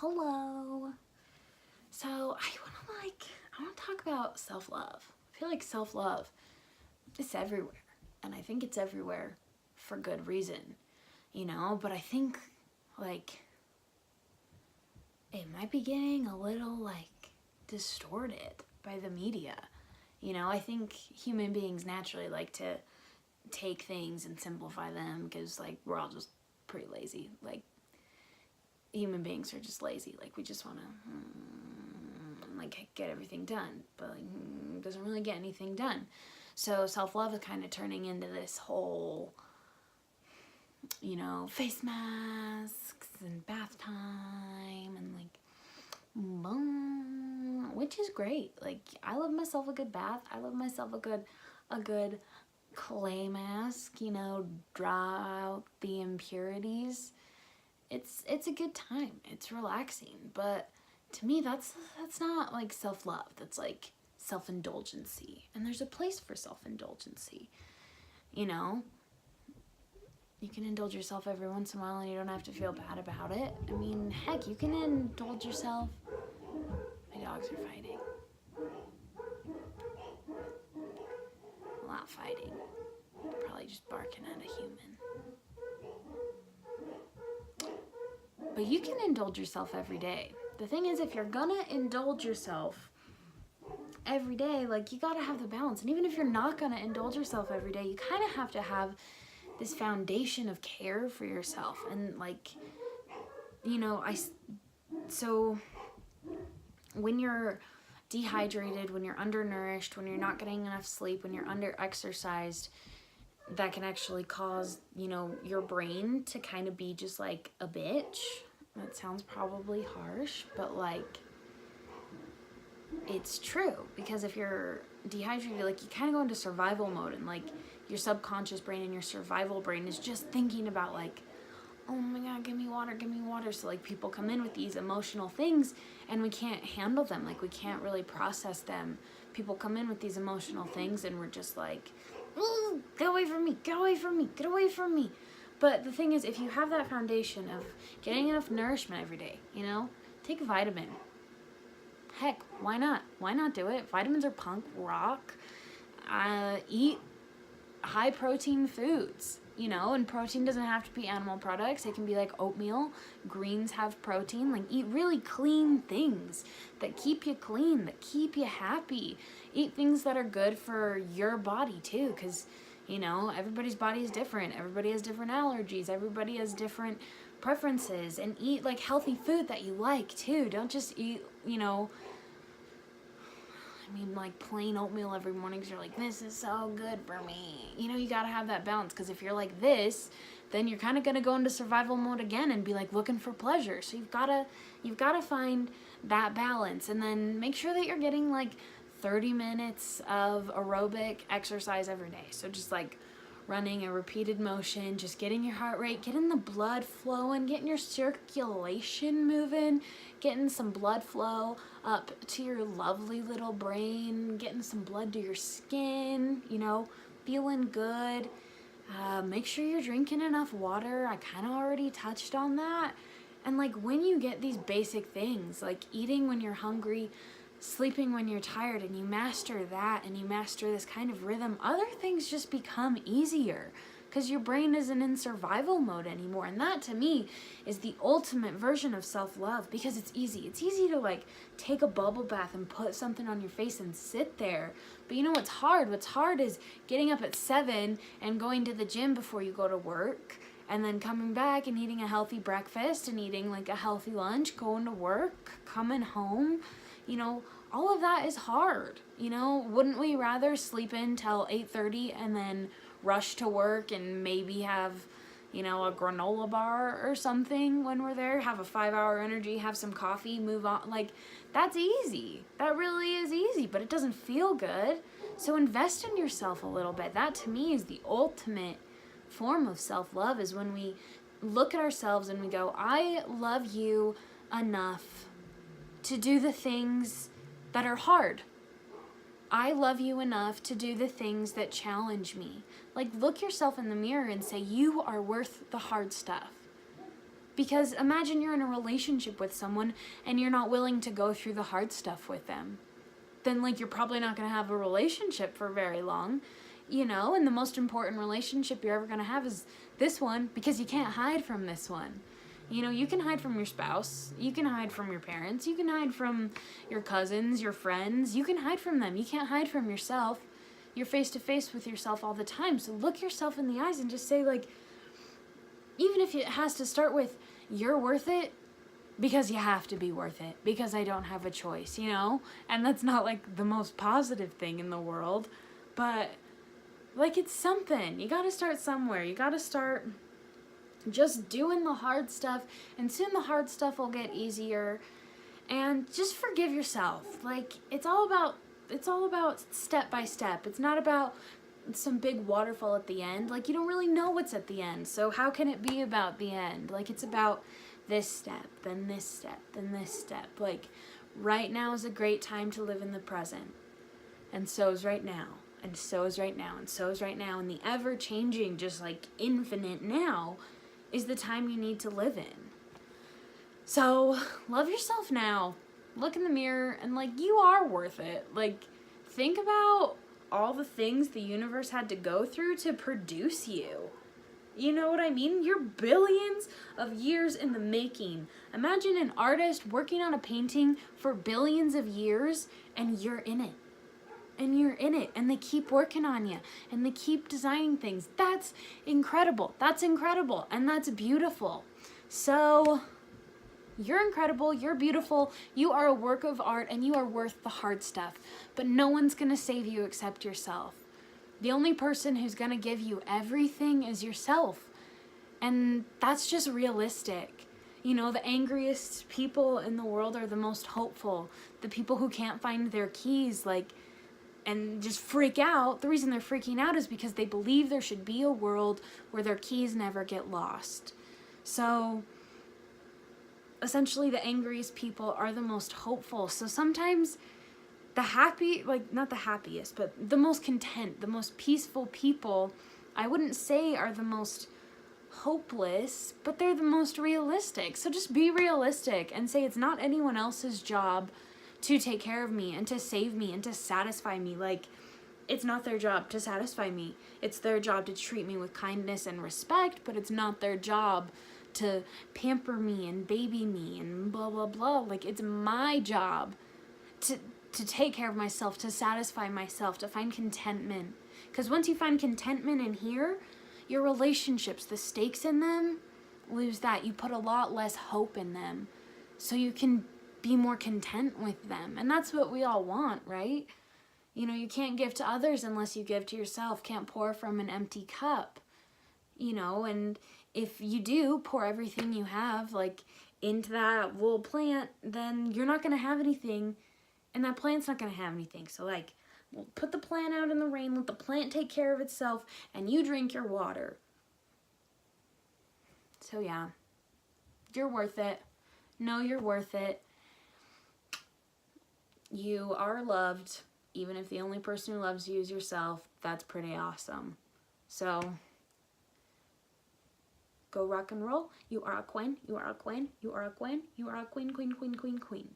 Hello. So I want to talk about self-love. I feel like self-love is everywhere, and I think it's everywhere for good reason, but I think like it might be getting a little distorted by the media. I think human beings naturally like to take things and simplify them because we're all just pretty lazy. Human beings are just lazy. We just want to get everything done, but doesn't really get anything done. So self-love is kind of turning into this whole face masks and bath time and which is great. I love myself a good bath. I love myself a good clay mask, draw out the impurities. It's a good time. It's relaxing. But to me, that's not self-love. That's self-indulgency. And there's a place for self-indulgency. You can indulge yourself every once in a while and you don't have to feel bad about it. I mean, heck, you can indulge yourself. My dogs are fighting. Well, not fighting. They're probably just barking at a human. But you can indulge yourself every day. The thing is, if you're gonna indulge yourself every day, you gotta have the balance. And even if you're not gonna indulge yourself every day, you kind of have to have this foundation of care for yourself. And so when you're dehydrated, when you're undernourished, when you're not getting enough sleep, when you're under-exercised, that can actually cause, your brain to kind of be just a bitch. That sounds probably harsh, but it's true. Because if you're dehydrated, you kind of go into survival mode, and your subconscious brain and your survival brain is just thinking about oh my God, give me water, give me water. So people come in with these emotional things and we can't handle them. We can't really process them. People come in with these emotional things and we're just get away from me, get away from me, get away from me. But the thing is, if you have that foundation of getting enough nourishment every day, take a vitamin. Heck, why not? Why not do it? Vitamins are punk rock. Eat high protein foods, and protein doesn't have to be animal products. It can be oatmeal. Greens have protein. Eat really clean things that keep you clean, that keep you happy. Eat things that are good for your body too, because everybody's body is different. Everybody has different allergies. Everybody has different preferences. And eat healthy food that you like too. Don't just eat, plain oatmeal every morning because you're this is so good for me. You gotta have that balance, because if you're like this, then you're kind of gonna go into survival mode again and be looking for pleasure. So you've gotta find that balance, and then make sure that you're getting 30 minutes of aerobic exercise every day. So just running a repeated motion, just getting your heart rate, getting the blood flowing, getting your circulation moving, getting some blood flow up to your lovely little brain, getting some blood to your skin, feeling good. Make sure you're drinking enough water. I kind of already touched on that. And when you get these basic things, eating when you're hungry, sleeping when you're tired, and you master that, and you master this kind of rhythm, other things just become easier because your brain isn't in survival mode anymore. And that, to me, is the ultimate version of self-love, because it's easy. It's easy to take a bubble bath and put something on your face and sit there. But what's hard? What's hard is getting up at 7 and going to the gym before you go to work, and then coming back and eating a healthy breakfast and eating a healthy lunch, going to work, coming home. All of that is hard. Wouldn't we rather sleep in till 8:30 and then rush to work and maybe have, a granola bar or something when we're there, have a 5-hour energy, have some coffee, move on? That's easy. That really is easy, but it doesn't feel good. So invest in yourself a little bit. That, to me, is the ultimate form of self-love, is when we look at ourselves and we go, I love you enough to do the things that are hard. I love you enough to do the things that challenge me. Look yourself in the mirror and say, you are worth the hard stuff. Because imagine you're in a relationship with someone and you're not willing to go through the hard stuff with them. Then, like, you're probably not going to have a relationship for very long, you know? And the most important relationship you're ever going to have is this one, because you can't hide from this one. You know, you can hide from your spouse, you can hide from your parents, you can hide from your cousins, your friends, you can hide from them. You can't hide from yourself. You're face to face with yourself all the time. So look yourself in the eyes and just say, like, even if it has to start with, you're worth it, because you have to be worth it, because I don't have a choice, you know? And that's not, like, the most positive thing in the world, but, like, it's something. You gotta start somewhere. You gotta start just doing the hard stuff, and soon the hard stuff will get easier. And just forgive yourself. Like, it's all about step by step. It's not about some big waterfall at the end. Like, you don't really know what's at the end, so how can it be about the end? Like, it's about this step, then this step, then this step. Like, right now is a great time to live in the present. And so is right now. And so is right now. And so is right now. And the ever-changing, just like infinite now, is the time you need to live in. So, love yourself now. Look in the mirror and, like, you are worth it. Like, think about all the things the universe had to go through to produce you. You know what I mean? You're billions of years in the making. Imagine an artist working on a painting for billions of years, and you're in it. And you're in it, and they keep working on you, and they keep designing things. That's incredible. That's incredible, and that's beautiful. So, you're incredible, you're beautiful, you are a work of art, and you are worth the hard stuff. But no one's gonna save you except yourself. The only person who's gonna give you everything is yourself. And that's just realistic. You know, the angriest people in the world are the most hopeful. The people who can't find their keys, like, and just freak out. The reason they're freaking out is because they believe there should be a world where their keys never get lost. So, essentially, the angriest people are the most hopeful. So sometimes the happy, like, not the happiest, but the most content, the most peaceful people, I wouldn't say are the most hopeless, but they're the most realistic. So just be realistic and say it's not anyone else's job to take care of me and to save me and to satisfy me. Like, it's not their job to satisfy me. It's their job to treat me with kindness and respect, but it's not their job to pamper me and baby me and blah, blah, blah. Like, it's my job to take care of myself, to satisfy myself, to find contentment. Because once you find contentment in here, your relationships, the stakes in them, lose that. You put a lot less hope in them, so you can be more content with them. And that's what we all want, right? You know, you can't give to others unless you give to yourself. Can't pour from an empty cup, you know. And if you do pour everything you have, like, into that little plant, then you're not going to have anything, and that plant's not going to have anything. So, like, put the plant out in the rain, let the plant take care of itself, and you drink your water. So, yeah, you're worth it. Know you're worth it. You are loved, even if the only person who loves you is yourself. That's pretty awesome. So, go rock and roll. You are a queen. You are a queen. You are a queen. You are a queen, queen, queen, queen, queen.